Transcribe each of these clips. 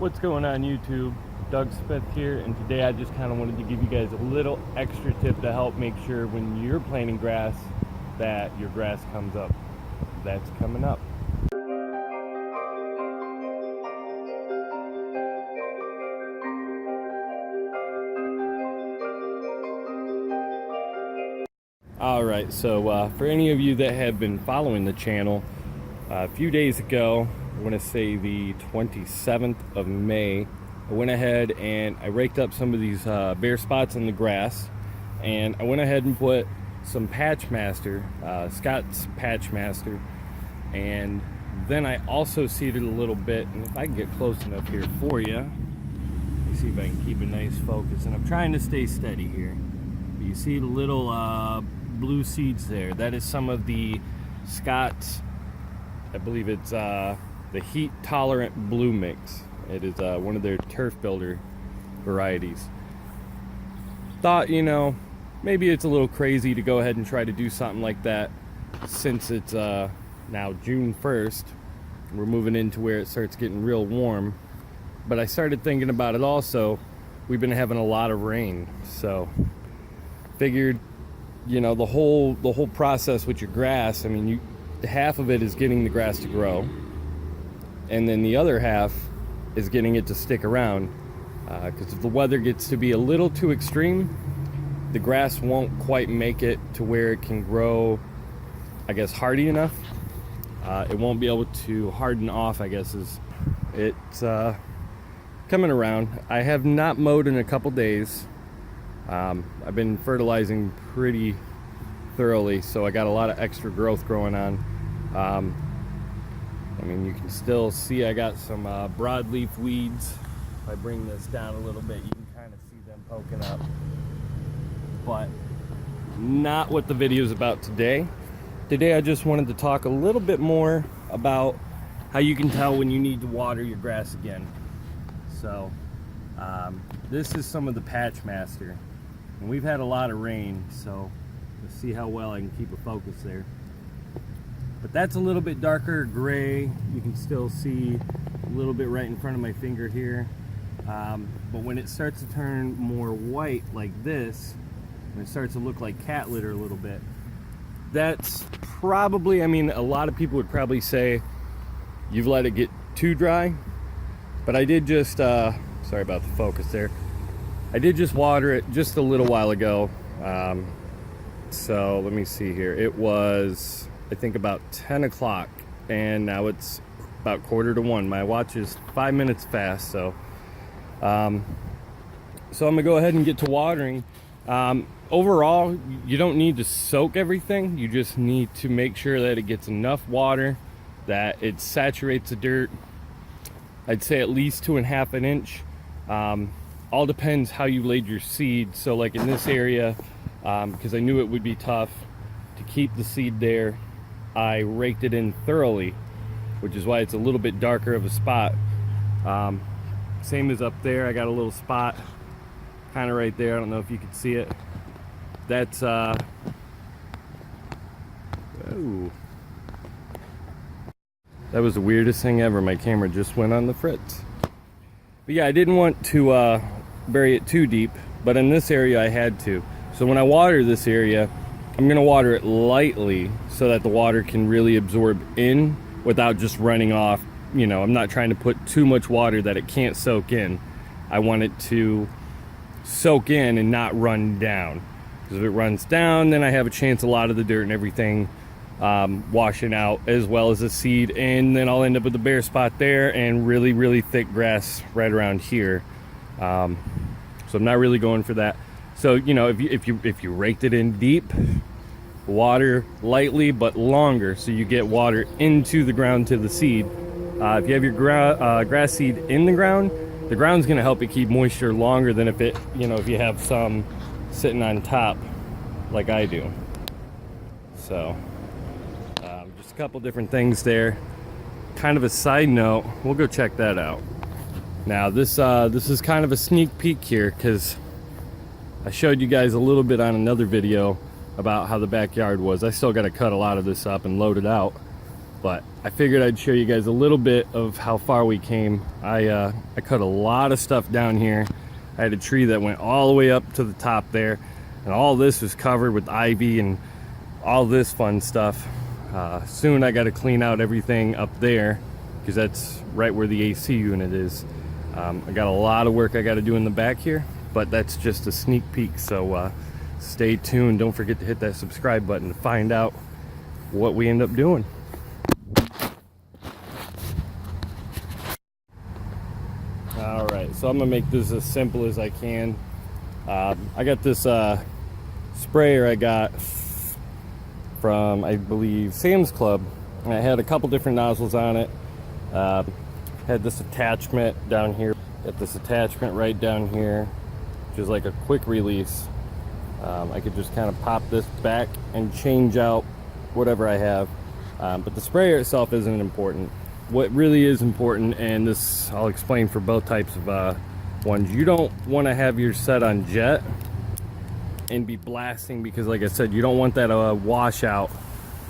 What's going on YouTube? Doug Smith here, and today I just kind of wanted to give you guys a little extra tip to help make sure when you're planting grass that your grass comes up. That's coming up. Alright, so for any of you that have been following the channel, a few days ago, I want to say the 27th of May, I went ahead and I raked up some of these bare spots in the grass, and I went ahead and put some patchmaster, Scott's patchmaster, and then I also seeded a little bit. And if I can get close enough here for you, let me see if I can keep a nice focus, and I'm trying to stay steady here. But you see the little blue seeds there. That is some of the Scott's, I believe it's the heat tolerant blue mix. It is one of their turf builder varieties. Thought, you know, maybe it's a little crazy to go ahead and try to do something like that since it's now June 1st. We're moving into where it starts getting real warm. But I started thinking about it also. We've been having a lot of rain, so figured, you know, the whole process with your grass, I mean, half of it is getting the grass to grow, and then the other half is getting it to stick around, because if the weather gets to be a little too extreme, the grass won't quite make it to where it can grow, I guess, hardy enough. It won't be able to harden off, I guess, it's coming around. I have not mowed in a couple days. I've been fertilizing pretty thoroughly, so I got a lot of extra growth growing on. I mean, you can still see I got some broadleaf weeds. If I bring this down a little bit, you can kind of see them poking up. But not what the video is about today. Today I just wanted to talk a little bit more about how you can tell when you need to water your grass again. So this is some of the patchmaster, and we've had a lot of rain, so let's see how well I can keep a focus there. But that's a little bit darker gray. You can still see a little bit right in front of my finger here. But when it starts to turn more white like this, when it starts to look like cat litter a little bit, that's probably, I mean, a lot of people would probably say you've let it get too dry. But I did just, sorry about the focus there. I did just water it just a little while ago. So let me see here. It was, I think, about 10 o'clock, and now it's about 1:45. My watch is 5 minutes fast, so I'm gonna go ahead and get to watering. Overall, you don't need to soak everything. You just need to make sure that it gets enough water, that it saturates the dirt. I'd say at least 2.5 inches. All depends how you laid your seed. So like in this area, because I knew it would be tough to keep the seed there, I raked it in thoroughly, which is why it's a little bit darker of a spot. Same as up there, I got a little spot kind of right there. I don't know if you can see it. That's oh, that was the weirdest thing ever. My camera just went on the fritz. But yeah, I didn't want to bury it too deep, but in this area I had to. So when I water this area, I'm gonna water it lightly so that the water can really absorb in without just running off. You know, I'm not trying to put too much water that it can't soak in. I want it to soak in and not run down. Because if it runs down, then I have a chance a lot of the dirt and everything washing out, as well as the seed, and then I'll end up with a bare spot there and really thick grass right around here. So I'm not really going for that. So, you know, if you raked it in deep, water lightly but longer, so you get water into the ground to the seed. If you have your grass seed in the ground's going to help it keep moisture longer than if it, you know, if you have some sitting on top like I do. So just a couple different things there. Kind of a side note, we'll go check that out. Now this is kind of a sneak peek here, because I showed you guys a little bit on another video about how the backyard was. I still got to cut a lot of this up and load it out, but I figured I'd show you guys a little bit of how far we came. I cut a lot of stuff down here. I had a tree that went all the way up to the top there, and all this was covered with ivy and all this fun stuff. Soon I got to clean out everything up there because that's right where the AC unit is. I got a lot of work I got to do in the back here, but that's just a sneak peek, so stay tuned. Don't forget to hit that subscribe button to find out what we end up doing. Alright, so I'm gonna make this as simple as I can. I got this sprayer I got from, I believe, Sam's Club, and I had a couple different nozzles on it. Had this attachment down here, got this attachment right down here, which is like a quick release. I could just kind of pop this back and change out whatever I have, but the sprayer itself isn't important. What really is important, and this I'll explain for both types of ones, you don't want to have yours set on jet and be blasting, because like I said, you don't want that washout.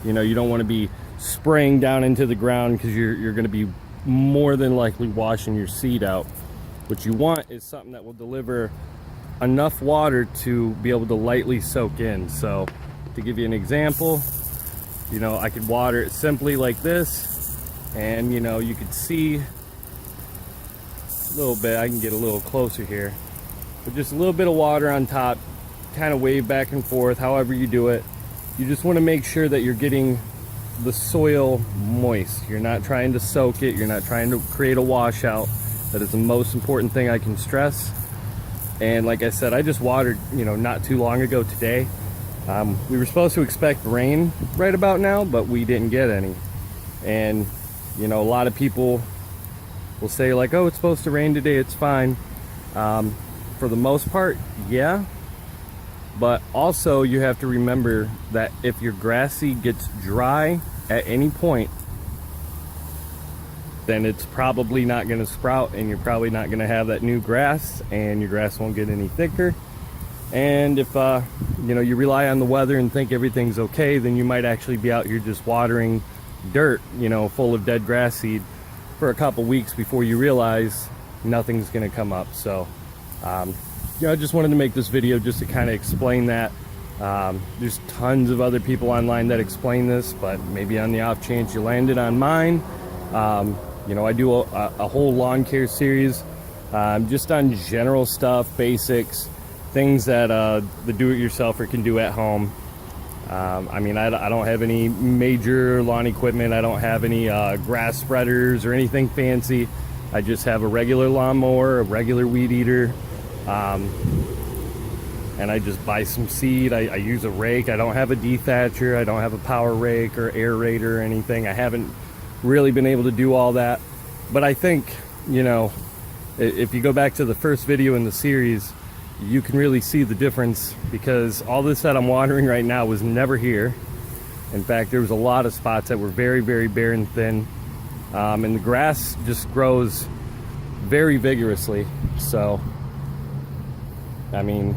You know, you don't want to be spraying down into the ground, because you're going to be more than likely washing your seed out. What you want is something that will deliver enough water to be able to lightly soak in. So to give you an example, you know, I could water it simply like this, and you know, you could see a little bit. I can get a little closer here, but just a little bit of water on top, kind of wave back and forth, however you do it. You just want to make sure that you're getting the soil moist. You're not trying to soak it, you're not trying to create a washout. That is the most important thing I can stress. And like I said, I just watered, you know, not too long ago today. We were supposed to expect rain right about now, but we didn't get any. And you know, a lot of people will say like, oh, it's supposed to rain today, it's fine. For the most part, yeah. But also you have to remember that if your grass seed gets dry at any point, then it's probably not going to sprout, and you're probably not going to have that new grass, and your grass won't get any thicker. And if you know, you rely on the weather and think everything's okay, then you might actually be out here just watering dirt, you know, full of dead grass seed for a couple weeks before you realize nothing's going to come up. So you know, I just wanted to make this video just to kind of explain that. There's tons of other people online that explain this, but maybe on the off chance you landed on mine, you know, I do a whole lawn care series just on general stuff, basics, things that the do-it-yourselfer can do at home. I mean, I don't have any major lawn equipment. I don't have any grass spreaders or anything fancy. I just have a regular lawnmower, a regular weed eater, and I just buy some seed. I use a rake. I don't have a dethatcher. I don't have a power rake or aerator or anything. I haven't really been able to do all that. But I think, you know, if you go back to the first video in the series, you can really see the difference, because all this that I'm watering right now was never here. In fact, there was a lot of spots that were very, very bare and thin, and the grass just grows very vigorously. So I mean,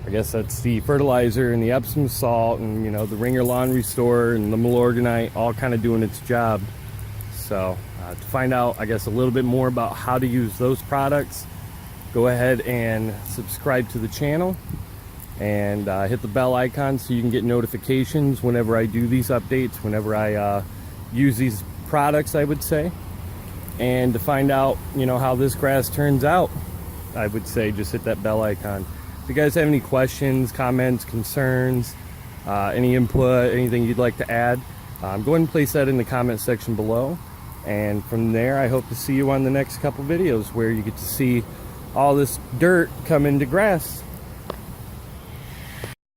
I guess that's the fertilizer and the Epsom salt, and you know, the Ringer Lawn Restore and the Milorganite all kind of doing its job. So to find out, I guess, a little bit more about how to use those products, go ahead and subscribe to the channel and hit the bell icon so you can get notifications whenever I do these updates, whenever I use these products, I would say. And to find out, you know, how this grass turns out, I would say just hit that bell icon. If you guys have any questions, comments, concerns, any input, anything you'd like to add, go ahead and place that in the comment section below. And from there, I hope to see you on the next couple videos where you get to see all this dirt come into grass.